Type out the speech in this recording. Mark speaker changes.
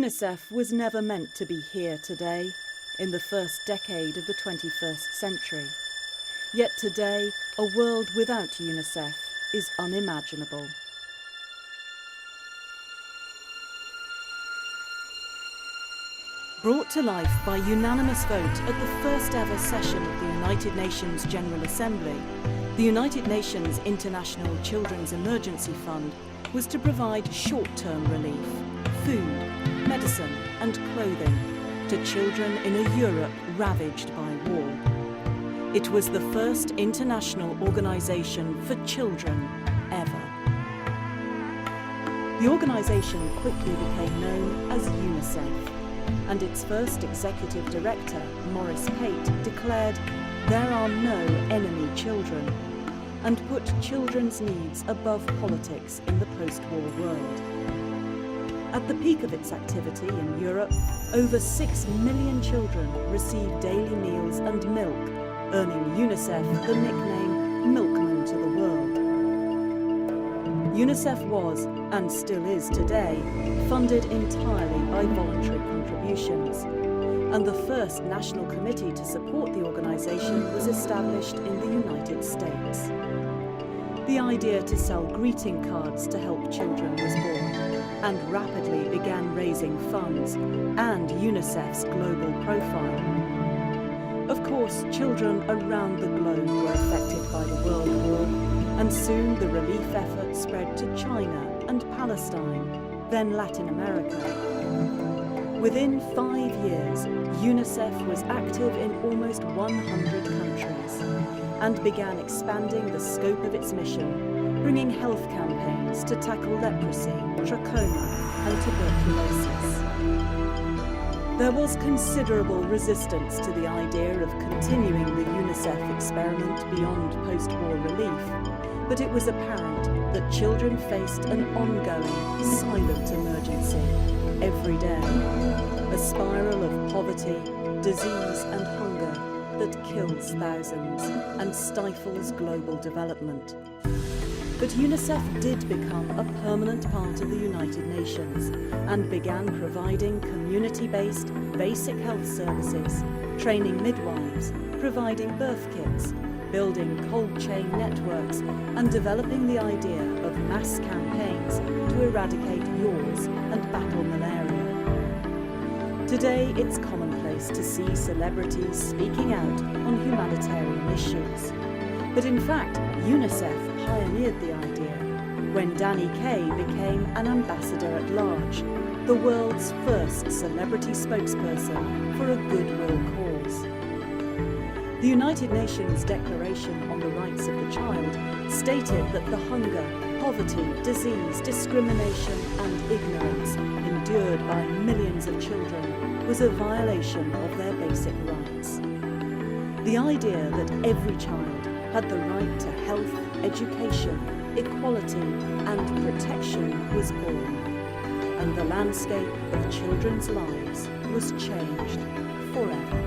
Speaker 1: UNICEF was never meant to be here today, in the first decade of the 21st century. Yet today, a world without UNICEF is unimaginable. Brought to life by unanimous vote at the first ever session of the United Nations General Assembly, the United Nations International Children's Emergency Fund was to provide short-term relief, food, medicine and clothing to children in a Europe ravaged by war. It was the first international organisation for children ever. The organisation quickly became known as UNICEF, and its first executive director, Maurice Pate, declared, "There are no enemy children," and put children's needs above politics in the post-war world. At the peak of its activity in Europe, over 6 million children received daily meals and milk, earning UNICEF the nickname Milkman to the world. UNICEF was, and still is today, funded entirely by voluntary contributions, and the first national committee to support the organisation was established in the United States. The idea to sell greeting cards to help children was born, and rapidly began raising funds and UNICEF's global profile. Of course, children around the globe were affected by the World War, and soon the relief effort spread to China and Palestine, then Latin America. Within 5 years, UNICEF was active in almost 100 countries and began expanding the scope of its mission, bringing health campaigns to tackle leprosy, trachoma and tuberculosis. There was considerable resistance to the idea of continuing the UNICEF experiment beyond post-war relief, but it was apparent that children faced an ongoing, silent emergency every day, a spiral of poverty, disease and hunger that kills thousands and stifles global development. But UNICEF did become a permanent part of the United Nations and began providing community-based basic health services, training midwives, providing birth kits, building cold chain networks and developing the idea of mass campaigns to eradicate wars and battle malaria. Today it's commonplace to see celebrities speaking out on humanitarian issues. But in fact, UNICEF pioneered the idea when Danny Kaye became an ambassador at large, the world's first celebrity spokesperson for a goodwill cause. The United Nations Declaration on the Rights of the Child stated that the hunger, poverty, disease, discrimination and ignorance endured by millions of children was a violation of their basic rights. The idea that every child had the right to health, education, equality and protection was born, and the landscape of children's lives was changed forever.